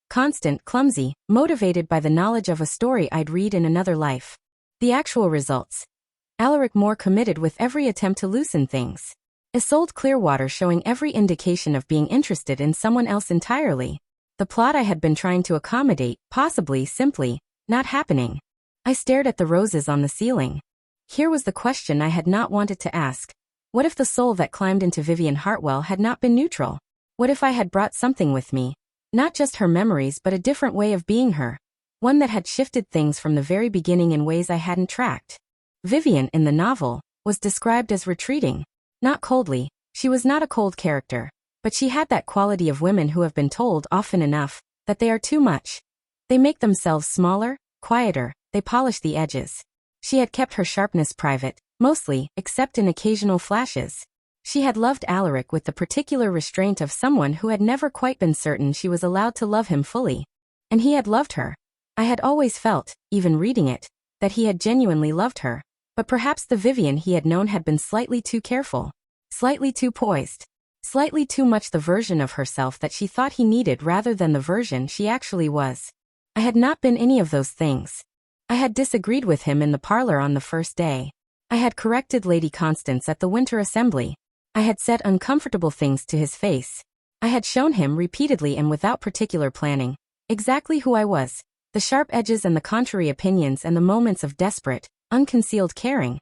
[SPEAKER 1] Constant, clumsy, motivated by the knowledge of a story I'd read in another life. The actual results. Alaric more committed with every attempt to loosen things. Isolde Clearwater showing every indication of being interested in someone else entirely. The plot I had been trying to accommodate, possibly, simply, not happening. I stared at the roses on the ceiling. Here was the question I had not wanted to ask. What if the soul that climbed into Vivian Hartwell had not been neutral? What if I had brought something with me? Not just her memories but a different way of being her. One that had shifted things from the very beginning in ways I hadn't tracked. Vivian, in the novel, was described as retreating. Not coldly, she was not a cold character, but she had that quality of women who have been told often enough that they are too much. They make themselves smaller, quieter, they polish the edges. She had kept her sharpness private, mostly, except in occasional flashes. She had loved Alaric with the particular restraint of someone who had never quite been certain she was allowed to love him fully. And he had loved her. I had always felt, even reading it, that he had genuinely loved her. But perhaps the Vivian he had known had been slightly too careful, slightly too poised, slightly too much the version of herself that she thought he needed rather than the version she actually was. I had not been any of those things. I had disagreed with him in the parlor on the first day. I had corrected Lady Constance at the winter assembly. I had said uncomfortable things to his face. I had shown him repeatedly and without particular planning exactly who I was, the sharp edges and the contrary opinions and the moments of desperate, unconcealed caring,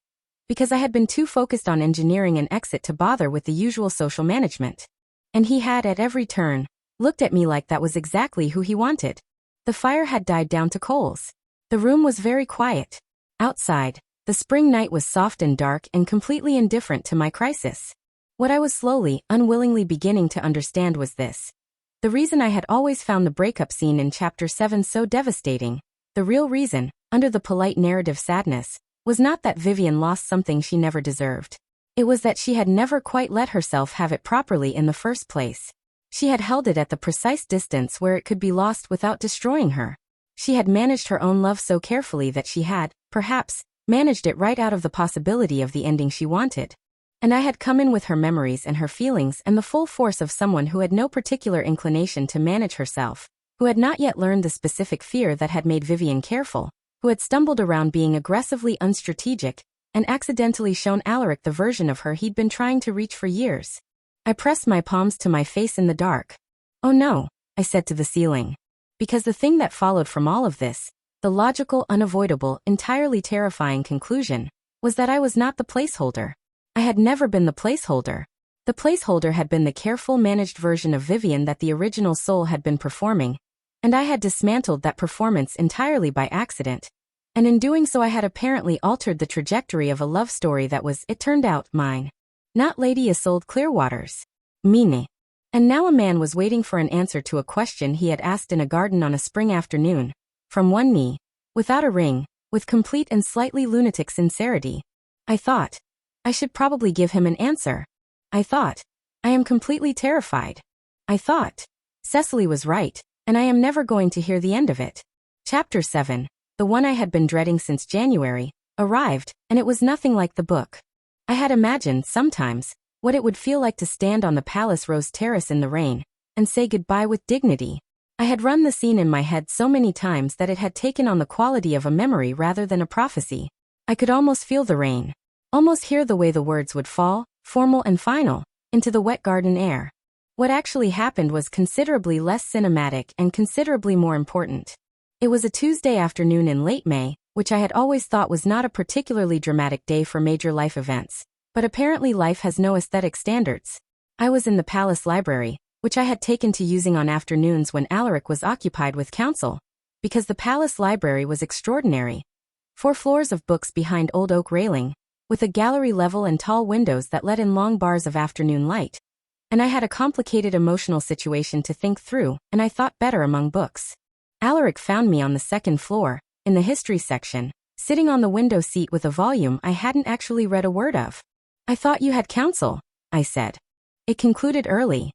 [SPEAKER 1] because I had been too focused on engineering an exit to bother with the usual social management. And he had, at every turn, looked at me like that was exactly who he wanted. The fire had died down to coals. The room was very quiet. Outside, the spring night was soft and dark and completely indifferent to my crisis. What I was slowly, unwillingly beginning to understand was this. The reason I had always found the breakup scene in Chapter 7 so devastating, the real reason, under the polite narrative sadness, was not that Vivian lost something she never deserved. It was that she had never quite let herself have it properly in the first place. She had held it at the precise distance where it could be lost without destroying her. She had managed her own love so carefully that she had, perhaps, managed it right out of the possibility of the ending she wanted. And I had come in with her memories and her feelings and the full force of someone who had no particular inclination to manage herself, who had not yet learned the specific fear that had made Vivian careful, who had stumbled around being aggressively unstrategic, and accidentally shown Alaric the version of her he'd been trying to reach for years. I pressed my palms to my face in the dark. "Oh no," I said to the ceiling. Because the thing that followed from all of this, the logical, unavoidable, entirely terrifying conclusion, was that I was not the placeholder. I had never been the placeholder. The placeholder had been the careful, managed version of Vivian that the original soul had been performing, and I had dismantled that performance entirely by accident. And in doing so I had apparently altered the trajectory of a love story that was, it turned out, mine. Not Lady Isolde Clearwater's. Mine. And now a man was waiting for an answer to a question he had asked in a garden on a spring afternoon, from one knee, without a ring, with complete and slightly lunatic sincerity. I thought, I should probably give him an answer. I thought, I am completely terrified. I thought, Cecily was right, and I am never going to hear the end of it. Chapter 7, the one I had been dreading since January, arrived, and it was nothing like the book. I had imagined, sometimes, what it would feel like to stand on the Palace Rose Terrace in the rain, and say goodbye with dignity. I had run the scene in my head so many times that it had taken on the quality of a memory rather than a prophecy. I could almost feel the rain, almost hear the way the words would fall, formal and final, into the wet garden air. What actually happened was considerably less cinematic and considerably more important. It was a Tuesday afternoon in late May, which I had always thought was not a particularly dramatic day for major life events. But apparently life has no aesthetic standards. I was in the palace library, which I had taken to using on afternoons when Alaric was occupied with counsel, because the palace library was extraordinary. 4 floors of books behind old oak railing, with a gallery level and tall windows that let in long bars of afternoon light. And I had a complicated emotional situation to think through, and I thought better among books. Alaric found me on the 2nd floor, in the history section, sitting on the window seat with a volume I hadn't actually read a word of. "I thought you had counsel," I said. It concluded early.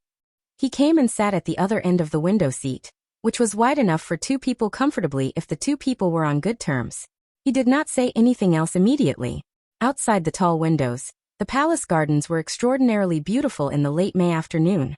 [SPEAKER 1] He came and sat at the other end of the window seat, which was wide enough for 2 people comfortably if the 2 people were on good terms. He did not say anything else immediately. Outside the tall windows, the palace gardens were extraordinarily beautiful in the late May afternoon.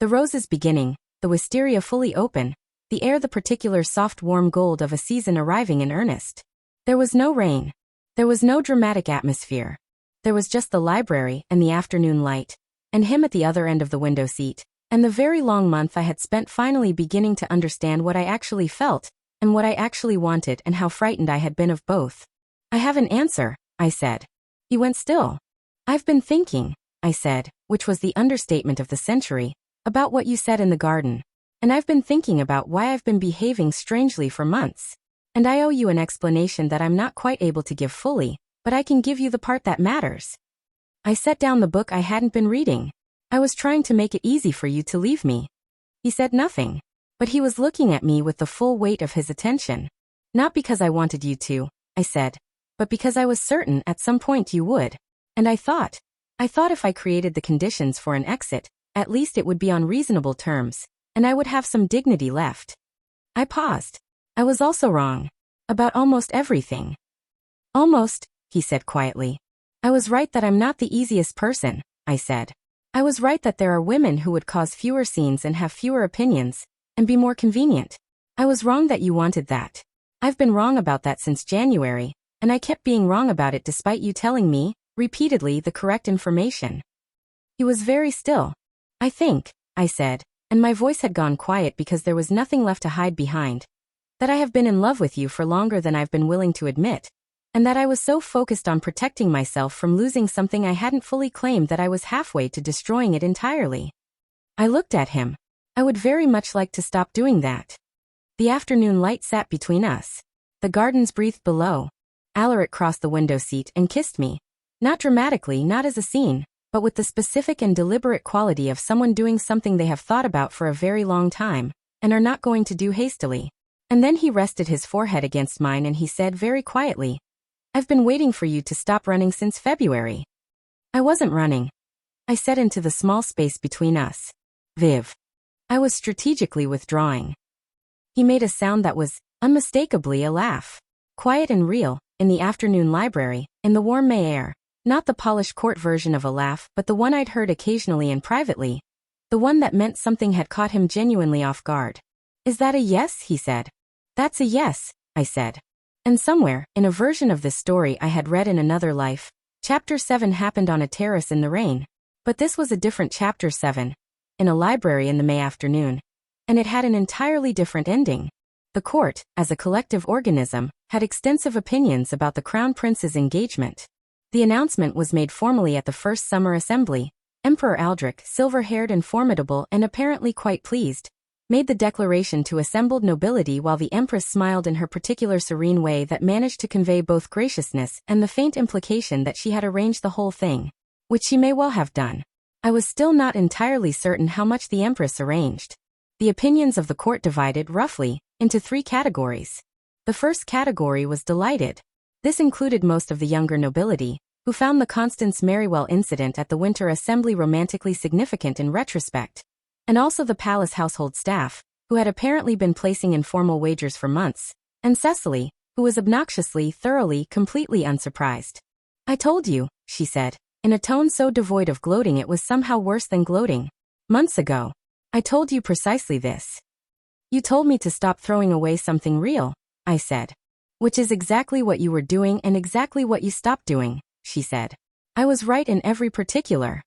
[SPEAKER 1] The roses beginning, the wisteria fully open, the air the particular soft warm gold of a season arriving in earnest. There was no rain. There was no dramatic atmosphere. There was just the library and the afternoon light, and him at the other end of the window seat, and the very long month I had spent finally beginning to understand what I actually felt, and what I actually wanted and how frightened I had been of both. "I have an answer," I said. He went still. "I've been thinking," I said, which was the understatement of the century, "about what you said in the garden. And I've been thinking about why I've been behaving strangely for months. And I owe you an explanation that I'm not quite able to give fully, but I can give you the part that matters." I set down the book I hadn't been reading. I was trying to make it easy for you to leave me. He said nothing, but he was looking at me with the full weight of his attention. "Not because I wanted you to," I said, "but because I was certain at some point you would. And I thought if I created the conditions for an exit, at least it would be on reasonable terms, and I would have some dignity left." I paused. I was also wrong. About almost everything. "Almost," he said quietly. "I was right that I'm not the easiest person," I said. "I was right that there are women who would cause fewer scenes and have fewer opinions, and be more convenient. I was wrong that you wanted that. I've been wrong about that since January, and I kept being wrong about it despite you telling me, repeatedly, the correct information. He was very still. I think, I said, and my voice had gone quiet because there was nothing left to hide behind, that I have been in love with you for longer than I've been willing to admit, and that I was so focused on protecting myself from losing something I hadn't fully claimed that I was halfway to destroying it entirely. I looked at him. I would very much like to stop doing that. The afternoon light sat between us. The gardens breathed below. Alaric crossed the window seat and kissed me. Not dramatically, not as a scene, but with the specific and deliberate quality of someone doing something they have thought about for a very long time, and are not going to do hastily. And then he rested his forehead against mine and he said very quietly, "I've been waiting for you to stop running since February." I wasn't running. I said into the small space between us. Viv. I was strategically withdrawing. He made a sound that was, unmistakably, a laugh. Quiet and real, in the afternoon library, in the warm May air. Not the polished court version of a laugh, but the one I'd heard occasionally and privately. The one that meant something had caught him genuinely off guard. "Is that a yes?" he said. "That's a yes," I said. And somewhere, in a version of this story I had read in another life, Chapter 7 happened on a terrace in the rain. But this was a different Chapter 7, in a library in the May afternoon. And it had an entirely different ending. The court, as a collective organism, had extensive opinions about the Crown Prince's engagement. The announcement was made formally at the first summer assembly. Emperor Aldrich, silver-haired and formidable and apparently quite pleased, made the declaration to assembled nobility while the Empress smiled in her particular serene way that managed to convey both graciousness and the faint implication that she had arranged the whole thing, which she may well have done. I was still not entirely certain how much the Empress arranged. The opinions of the court divided, roughly, into 3 categories. The first category was delighted. This included most of the younger nobility, who found the Constance Merrywell incident at the Winter Assembly romantically significant in retrospect, and also the palace household staff, who had apparently been placing informal wagers for months, and Cecily, who was obnoxiously, thoroughly, completely unsurprised. "I told you," she said, in a tone so devoid of gloating it was somehow worse than gloating. "Months ago. I told you precisely this." "You told me to stop throwing away something real," I said. "Which is exactly what you were doing and exactly what you stopped doing," she said. "I was right in every particular."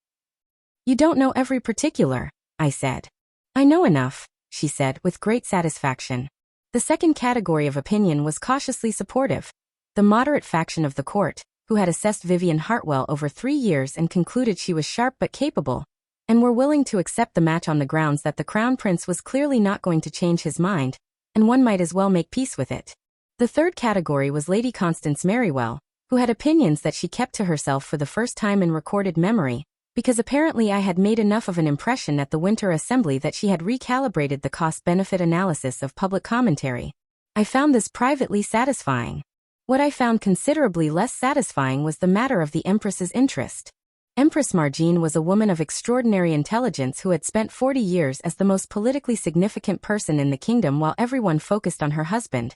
[SPEAKER 1] "You don't know every particular," I said. "I know enough," she said with great satisfaction. The second category of opinion was cautiously supportive. The moderate faction of the court, who had assessed Vivian Hartwell over 3 years and concluded she was sharp but capable, and were willing to accept the match on the grounds that the Crown Prince was clearly not going to change his mind, and one might as well make peace with it. The third category was Lady Constance Merrywell, who had opinions that she kept to herself for the first time in recorded memory, because apparently I had made enough of an impression at the Winter Assembly that she had recalibrated the cost-benefit analysis of public commentary. I found this privately satisfying. What I found considerably less satisfying was the matter of the Empress's interest. Empress Margine was a woman of extraordinary intelligence who had spent 40 years as the most politically significant person in the kingdom while everyone focused on her husband.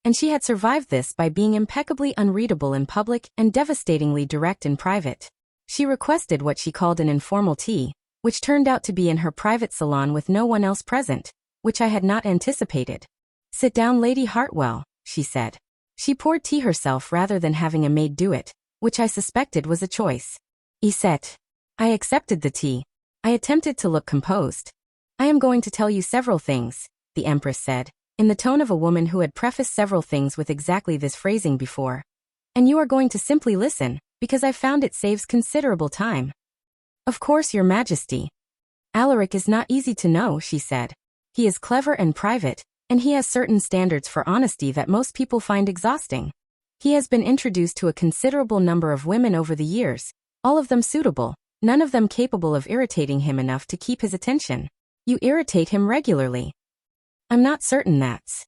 [SPEAKER 1] And she had survived this by being impeccably unreadable in public and devastatingly direct in private. She requested what she called an informal tea, which turned out to be in her private salon with no one else present, which I had not anticipated. "Sit down, Lady Hartwell," she said. She poured tea herself rather than having a maid do it, which I suspected was a choice. "Iset." I accepted the tea. I attempted to look composed. "I am going to tell you several things," the Empress said, in the tone of a woman who had prefaced several things with exactly this phrasing before. "And you are going to simply listen, because I found it saves considerable time." "Of course, Your Majesty." "Alaric is not easy to know," she said. "He is clever and private, and he has certain standards for honesty that most people find exhausting. He has been introduced to a considerable number of women over the years, all of them suitable, none of them capable of irritating him enough to keep his attention. You irritate him regularly." "I'm not certain that's."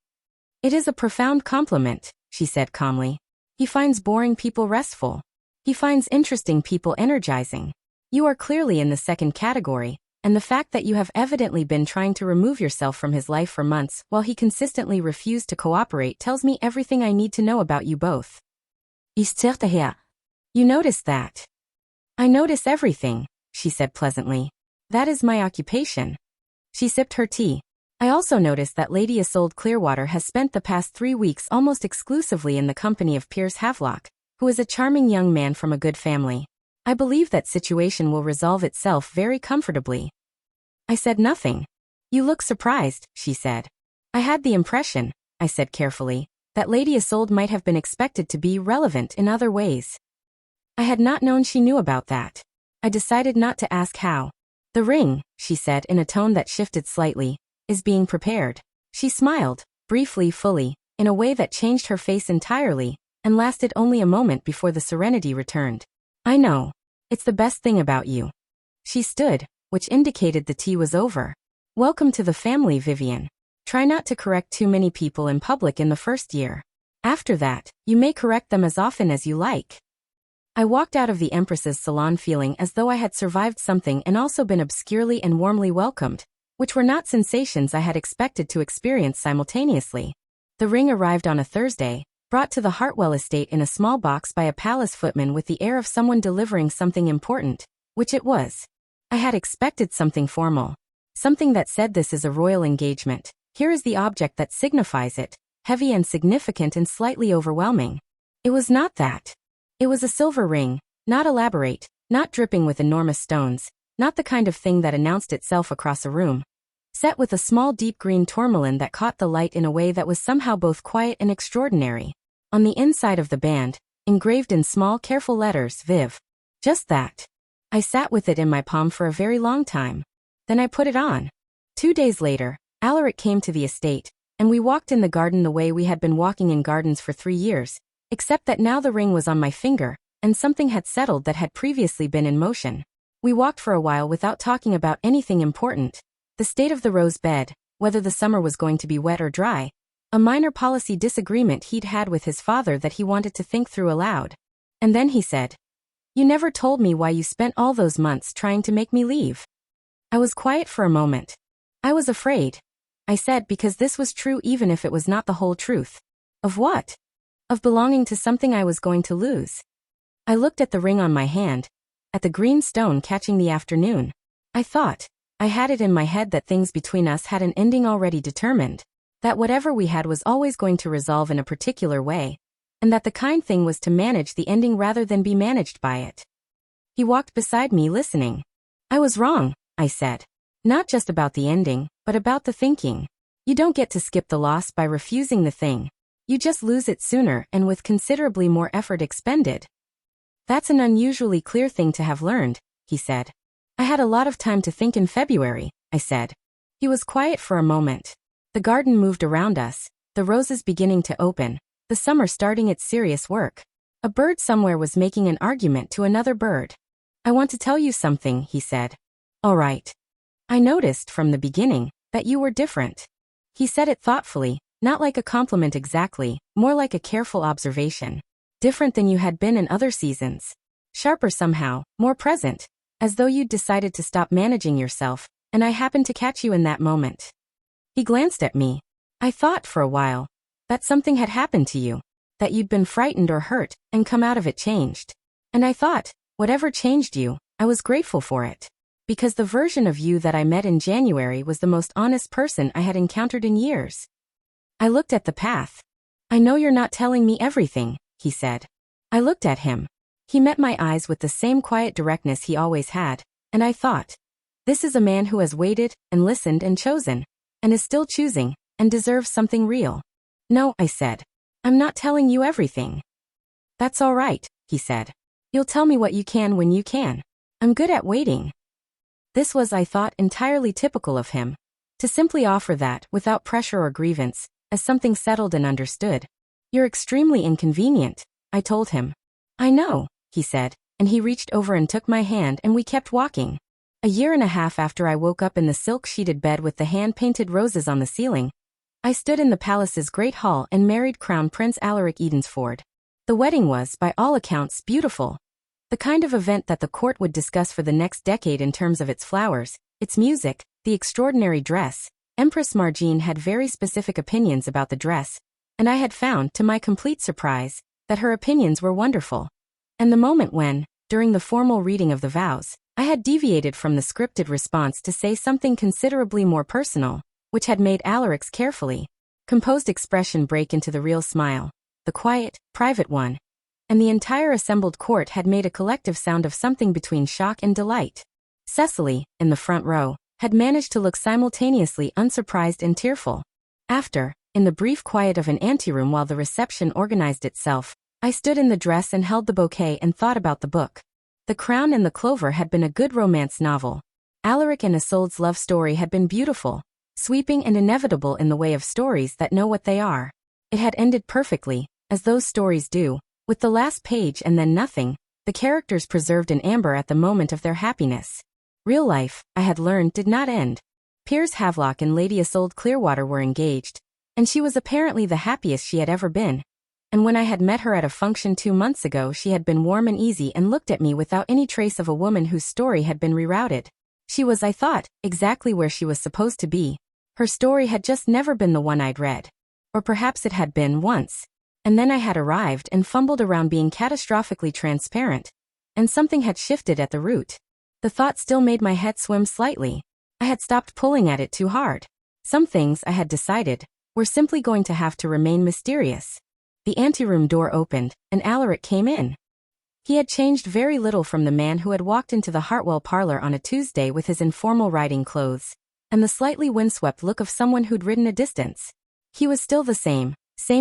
[SPEAKER 1] "It is a profound compliment," she said calmly. "He finds boring people restful. He finds interesting people energizing. You are clearly in the second category, and the fact that you have evidently been trying to remove yourself from his life for months while he consistently refused to cooperate tells me everything I need to know about you both." "You noticed that?" "I notice everything," she said pleasantly. "That is my occupation." She sipped her tea. I also noticed that Lady Isolde Clearwater has spent the past 3 weeks almost exclusively in the company of Piers Havelock, who is a charming young man from a good family. I believe that situation will resolve itself very comfortably. I said nothing. You look surprised, she said. I had the impression, I said carefully, that Lady Isolde might have been expected to be relevant in other ways. I had not known she knew about that. I decided not to ask how. The ring, she said in a tone that shifted slightly, is being prepared. She smiled, briefly, fully, in a way that changed her face entirely, and lasted only a moment before the serenity returned. I know. It's the best thing about you. She stood, which indicated the tea was over. Welcome to the family, Vivian. Try not to correct too many people in public in the first year. After that, you may correct them as often as you like. I walked out of the Empress's salon feeling as though I had survived something and also been obscurely and warmly welcomed, which were not sensations I had expected to experience simultaneously. The ring arrived on a Thursday, brought to the Hartwell estate in a small box by a palace footman with the air of someone delivering something important, which it was. I had expected something formal. Something that said this is a royal engagement. Here is the object that signifies it, heavy and significant and slightly overwhelming. It was not that. It was a silver ring, not elaborate, not dripping with enormous stones, not the kind of thing that announced itself across a room. Set with a small deep green tourmaline that caught the light in a way that was somehow both quiet and extraordinary. On the inside of the band, engraved in small careful letters, Viv. Just that. I sat with it in my palm for a very long time. Then I put it on. 2 days later, Alaric came to the estate, and we walked in the garden the way we had been walking in gardens for 3 years, except that now the ring was on my finger, and something had settled that had previously been in motion. We walked for a while without talking about anything important. The state of the rose bed, whether the summer was going to be wet or dry, a minor policy disagreement he'd had with his father that he wanted to think through aloud. And then he said, "You never told me why you spent all those months trying to make me leave." I was quiet for a moment. I was afraid. I said because this was true even if it was not the whole truth. Of what? Of belonging to something I was going to lose. I looked at the ring on my hand, at the green stone catching the afternoon. I thought, I had it in my head that things between us had an ending already determined, that whatever we had was always going to resolve in a particular way, and that the kind thing was to manage the ending rather than be managed by it. He walked beside me listening. I was wrong, I said. Not just about the ending, but about the thinking. You don't get to skip the loss by refusing the thing. You just lose it sooner and with considerably more effort expended. That's an unusually clear thing to have learned, he said. I had a lot of time to think in February, I said. He was quiet for a moment. The garden moved around us, the roses beginning to open, the summer starting its serious work. A bird somewhere was making an argument to another bird. I want to tell you something, he said. All right. I noticed from the beginning that you were different. He said it thoughtfully, not like a compliment exactly, more like a careful observation. Different than you had been in other seasons. Sharper somehow, more present, as though you'd decided to stop managing yourself, and I happened to catch you in that moment. He glanced at me. I thought for a while that something had happened to you, that you'd been frightened or hurt, and come out of it changed. And I thought, whatever changed you, I was grateful for it. Because the version of you that I met in January was the most honest person I had encountered in years. I looked at the path. I know you're not telling me everything, he said. I looked at him. He met my eyes with the same quiet directness he always had, and I thought, this is a man who has waited, and listened and chosen, and is still choosing, and deserves something real. No, I said. I'm not telling you everything. That's all right, he said. You'll tell me what you can when you can. I'm good at waiting. This was, I thought, entirely typical of him. To simply offer that, without pressure or grievance, as something settled and understood. You're extremely inconvenient, I told him. I know, he said, and he reached over and took my hand and we kept walking. A year and a half after I woke up in the silk-sheeted bed with the hand-painted roses on the ceiling, I stood in the palace's great hall and married Crown Prince Alaric Edensford. The wedding was, by all accounts, beautiful. The kind of event that the court would discuss for the next decade in terms of its flowers, its music, the extraordinary dress. Empress Margine had very specific opinions about the dress, and I had found, to my complete surprise, that her opinions were wonderful. And the moment when, during the formal reading of the vows, I had deviated from the scripted response to say something considerably more personal, which had made Alaric's carefully composed expression break into the real smile, the quiet, private one, and the entire assembled court had made a collective sound of something between shock and delight. Cecily, in the front row, had managed to look simultaneously unsurprised and tearful. After, in the brief quiet of an anteroom while the reception organized itself, I stood in the dress and held the bouquet and thought about the book. The Crown and the Clover had been a good romance novel. Alaric and Isolde's love story had been beautiful, sweeping and inevitable in the way of stories that know what they are. It had ended perfectly, as those stories do, with the last page and then nothing, the characters preserved in amber at the moment of their happiness. Real life, I had learned, did not end. Piers Havelock and Lady Isolde Clearwater were engaged, and she was apparently the happiest she had ever been. And when I had met her at a function 2 months ago, she had been warm and easy and looked at me without any trace of a woman whose story had been rerouted. She was, I thought, exactly where she was supposed to be. Her story had just never been the one I'd read. Or perhaps it had been once. And then I had arrived and fumbled around being catastrophically transparent. And something had shifted at the root. The thought still made my head swim slightly. I had stopped pulling at it too hard. Some things, I had decided, were simply going to have to remain mysterious. The anteroom door opened, and Alaric came in. He had changed very little from the man who had walked into the Hartwell parlor on a Tuesday with his informal riding clothes, and the slightly windswept look of someone who'd ridden a distance. He was still the same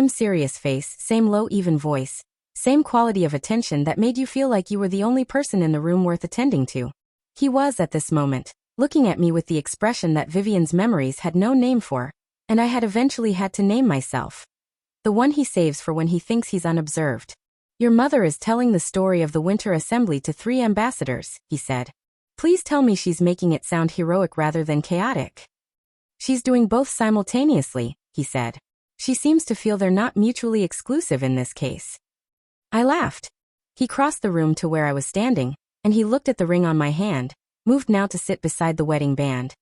[SPEAKER 1] serious face, same low even voice, same quality of attention that made you feel like you were the only person in the room worth attending to. He was, at this moment, looking at me with the expression that Vivian's memories had no name for, and I had eventually had to name myself. The one he saves for when he thinks he's unobserved. Your mother is telling the story of the Winter Assembly to 3 ambassadors, he said. Please tell me she's making it sound heroic rather than chaotic. She's doing both simultaneously, he said. She seems to feel they're not mutually exclusive in this case. I laughed. He crossed the room to where I was standing, and he looked at the ring on my hand, moved now to sit beside the wedding band,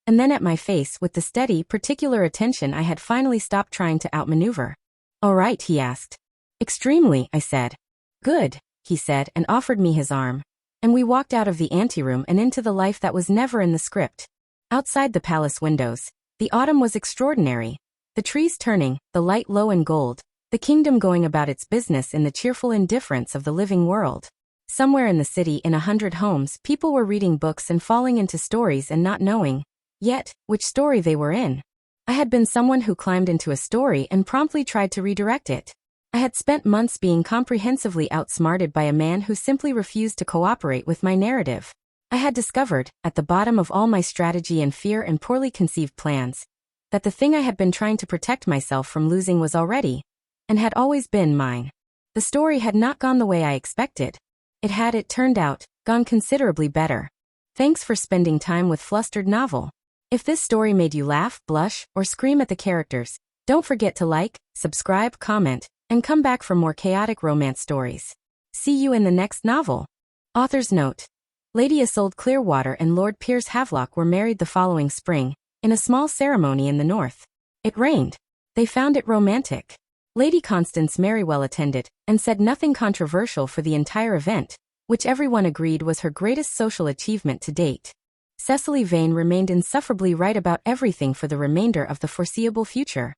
[SPEAKER 1] and then at my face with the steady, particular attention I had finally stopped trying to outmaneuver. All right, he asked. Extremely, I said. Good, he said, and offered me his arm. And we walked out of the anteroom and into the life that was never in the script. Outside the palace windows, the autumn was extraordinary. The trees turning, the light low and gold, the kingdom going about its business in the cheerful indifference of the living world. Somewhere in the city, in 100 homes, people were reading books and falling into stories and not knowing, yet, which story they were in. I had been someone who climbed into a story and promptly tried to redirect it. I had spent months being comprehensively outsmarted by a man who simply refused to cooperate with my narrative. I had discovered, at the bottom of all my strategy and fear and poorly conceived plans, that the thing I had been trying to protect myself from losing was already, and had always been, mine. The story had not gone the way I expected. It had, it turned out, gone considerably better. Thanks for spending time with Flustered Novel. If this story made you laugh, blush, or scream at the characters, don't forget to like, subscribe, comment, and come back for more chaotic romance stories. See you in the next novel. Author's note. Lady Isolde Clearwater and Lord Piers Havelock were married the following spring, in a small ceremony in the north. It rained. They found it romantic. Lady Constance Merrywell attended, and said nothing controversial for the entire event, which everyone agreed was her greatest social achievement to date. Cecily Vane remained insufferably right about everything for the remainder of the foreseeable future.